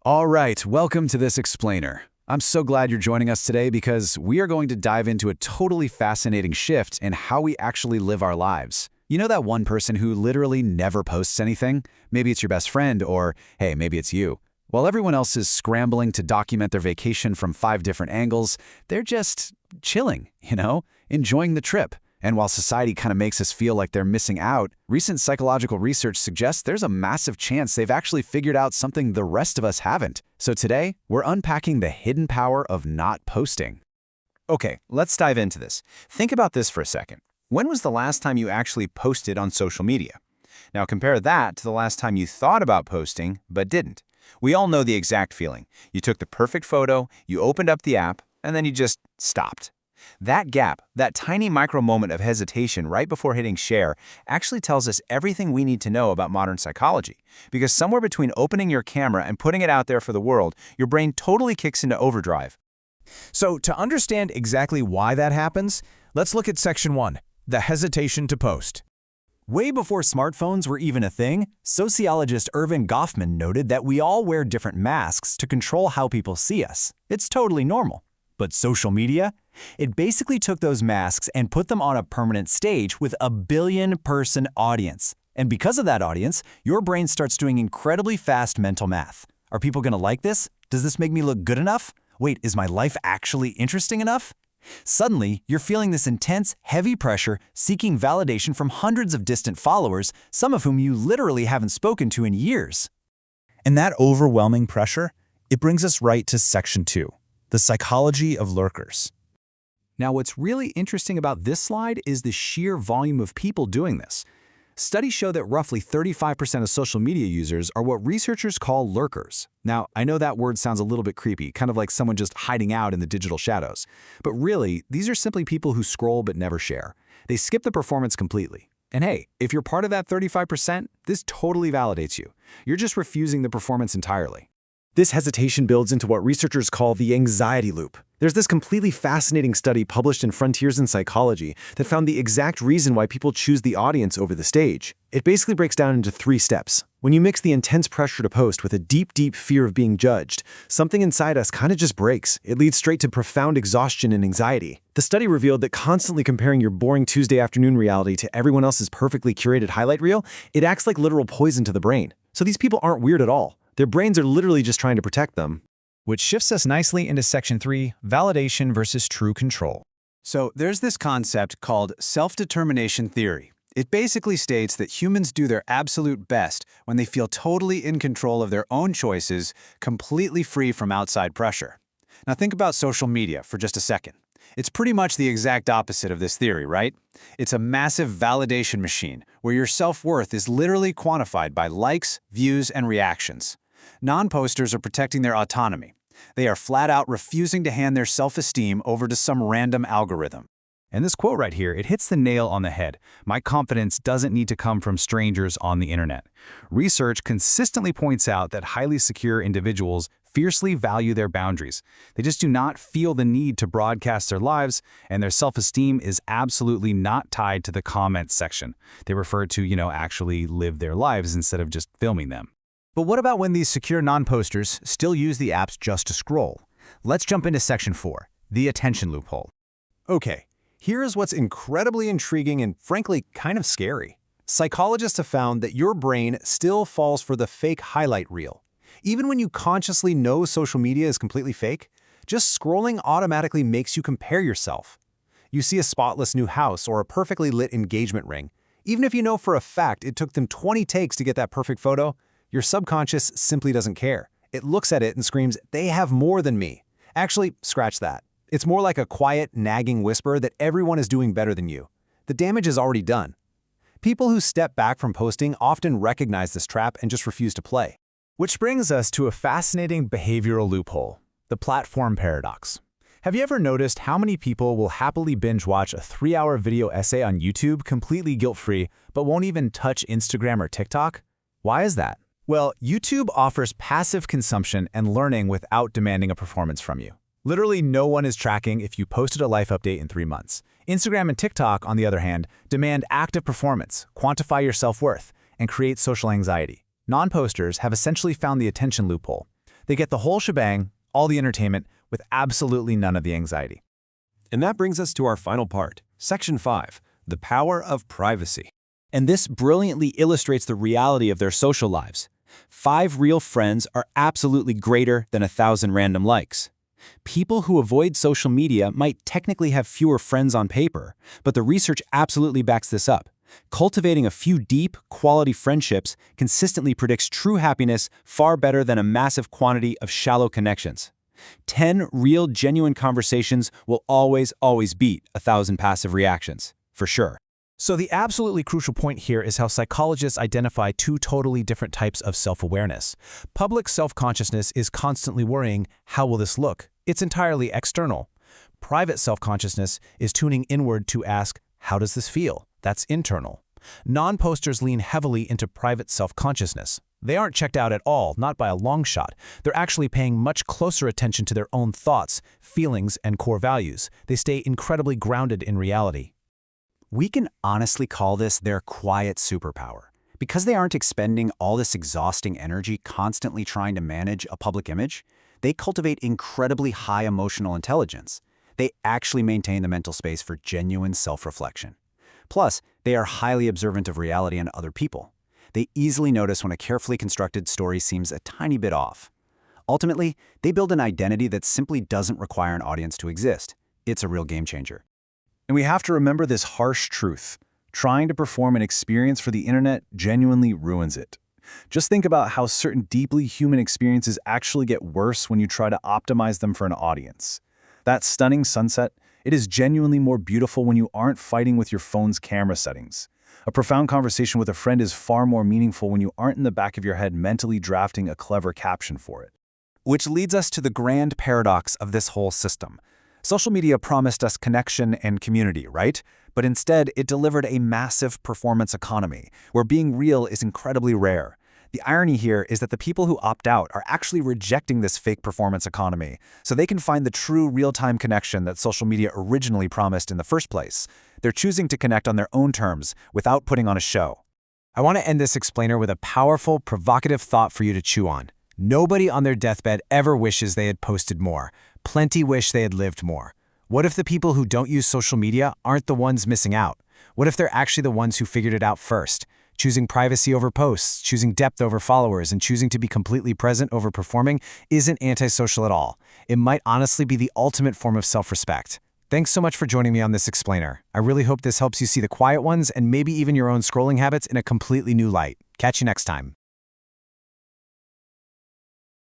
All right, welcome to this explainer. I'm so glad you're joining us today because we are going to dive into a totally fascinating shift in how we actually live our lives. You know that one person who literally never posts anything? Maybe it's your best friend or, hey, maybe it's you. While everyone else is scrambling to document their vacation from 5 different angles, they're just chilling, enjoying the trip. And while society kind of makes us feel like they're missing out, recent psychological research suggests there's a massive chance they've actually figured out something the rest of us haven't. So today, we're unpacking the hidden power of not posting. Okay, let's dive into this. Think about this for a second. When was the last time you actually posted on social media? Now compare that to the last time you thought about posting but didn't. We all know the exact feeling. You took the perfect photo, you opened up the app, and then you just stopped. That gap, that tiny micro moment of hesitation right before hitting share, actually tells us everything we need to know about modern psychology. Because somewhere between opening your camera and putting it out there for the world, your brain totally kicks into overdrive. So to understand exactly why that happens, let's look at Section 1, the hesitation to post. Way before smartphones were even a thing, sociologist Erving Goffman noted that we all wear different masks to control how people see us. It's totally normal. But social media? It basically took those masks and put them on a permanent stage with a billion-person audience. And because of that audience, your brain starts doing incredibly fast mental math. Are people going to like this? Does this make me look good enough? Wait, is my life actually interesting enough? Suddenly, you're feeling this intense, heavy pressure, seeking validation from hundreds of distant followers, some of whom you literally haven't spoken to in years. And that overwhelming pressure, it brings us right to Section 2, the psychology of lurkers. Now, what's really interesting about this slide is the sheer volume of people doing this. Studies show that roughly 35% of social media users are what researchers call lurkers. Now, I know that word sounds a little bit creepy, kind of like someone just hiding out in the digital shadows. But really, these are simply people who scroll but never share. They skip the performance completely. And hey, if you're part of that 35%, this totally validates you. You're just refusing the performance entirely. This hesitation builds into what researchers call the anxiety loop. There's this completely fascinating study published in Frontiers in Psychology that found the exact reason why people choose the audience over the stage. It basically breaks down into 3 steps. When you mix the intense pressure to post with a deep, deep fear of being judged, something inside us kind of just breaks. It leads straight to profound exhaustion and anxiety. The study revealed that constantly comparing your boring Tuesday afternoon reality to everyone else's perfectly curated highlight reel, it acts like literal poison to the brain. So these people aren't weird at all. Their brains are literally just trying to protect them. Which shifts us nicely into Section 3, validation versus true control. So there's this concept called self-determination theory. It basically states that humans do their absolute best when they feel totally in control of their own choices, completely free from outside pressure. Now think about social media for just a second. It's pretty much the exact opposite of this theory, right? It's a massive validation machine where your self-worth is literally quantified by likes, views, and reactions. Non-posters are protecting their autonomy. They are flat out refusing to hand their self-esteem over to some random algorithm. And this quote right here, it hits the nail on the head. My confidence doesn't need to come from strangers on the internet. Research consistently points out that highly secure individuals fiercely value their boundaries. They just do not feel the need to broadcast their lives, and their self-esteem is absolutely not tied to the comments section. They prefer to, actually live their lives instead of just filming them. But what about when these secure non-posters still use the apps just to scroll? Let's jump into Section 4, the attention loophole. Okay, here is what's incredibly intriguing and frankly kind of scary. Psychologists have found that your brain still falls for the fake highlight reel. Even when you consciously know social media is completely fake, just scrolling automatically makes you compare yourself. You see a spotless new house or a perfectly lit engagement ring. Even if you know for a fact it took them 20 takes to get that perfect photo, your subconscious simply doesn't care. It looks at it and screams, "They have more than me." Actually, scratch that. It's more like a quiet, nagging whisper that everyone is doing better than you. The damage is already done. People who step back from posting often recognize this trap and just refuse to play. Which brings us to a fascinating behavioral loophole, the platform paradox. Have you ever noticed how many people will happily binge watch a 3-hour video essay on YouTube completely guilt-free, but won't even touch Instagram or TikTok? Why is that? Well, YouTube offers passive consumption and learning without demanding a performance from you. Literally no one is tracking if you posted a life update in 3 months. Instagram and TikTok, on the other hand, demand active performance, quantify your self-worth, and create social anxiety. Non-posters have essentially found the attention loophole. They get the whole shebang, all the entertainment, with absolutely none of the anxiety. And that brings us to our final part, Section 5, the power of privacy. And this brilliantly illustrates the reality of their social lives. 5 real friends are absolutely greater than 1,000 random likes. People who avoid social media might technically have fewer friends on paper, but the research absolutely backs this up. Cultivating a few deep, quality friendships consistently predicts true happiness far better than a massive quantity of shallow connections. 10 real, genuine conversations will always beat 1,000 passive reactions, for sure. So the absolutely crucial point here is how psychologists identify 2 totally different types of self-awareness. Public self-consciousness is constantly worrying, how will this look? It's entirely external. Private self-consciousness is tuning inward to ask, how does this feel? That's internal. Non-posters lean heavily into private self-consciousness. They aren't checked out at all, not by a long shot. They're actually paying much closer attention to their own thoughts, feelings, and core values. They stay incredibly grounded in reality. We can honestly call this their quiet superpower. Because they aren't expending all this exhausting energy constantly trying to manage a public image, they cultivate incredibly high emotional intelligence. They actually maintain the mental space for genuine self-reflection. Plus, they are highly observant of reality and other people. They easily notice when a carefully constructed story seems a tiny bit off. Ultimately, they build an identity that simply doesn't require an audience to exist. It's a real game changer. And we have to remember this harsh truth. Trying to perform an experience for the internet genuinely ruins it. Just think about how certain deeply human experiences actually get worse when you try to optimize them for an audience. That stunning sunset, it is genuinely more beautiful when you aren't fighting with your phone's camera settings. A profound conversation with a friend is far more meaningful when you aren't in the back of your head mentally drafting a clever caption for it. Which leads us to the grand paradox of this whole system. Social media promised us connection and community, right? But instead, it delivered a massive performance economy, where being real is incredibly rare. The irony here is that the people who opt out are actually rejecting this fake performance economy, so they can find the true real-time connection that social media originally promised in the first place. They're choosing to connect on their own terms, without putting on a show. I want to end this explainer with a powerful, provocative thought for you to chew on. Nobody on their deathbed ever wishes they had posted more. Plenty wish they had lived more. What if the people who don't use social media aren't the ones missing out? What if they're actually the ones who figured it out first? Choosing privacy over posts, choosing depth over followers, and choosing to be completely present over performing isn't antisocial at all. It might honestly be the ultimate form of self-respect. Thanks so much for joining me on this explainer. I really hope this helps you see the quiet ones and maybe even your own scrolling habits in a completely new light. Catch you next time.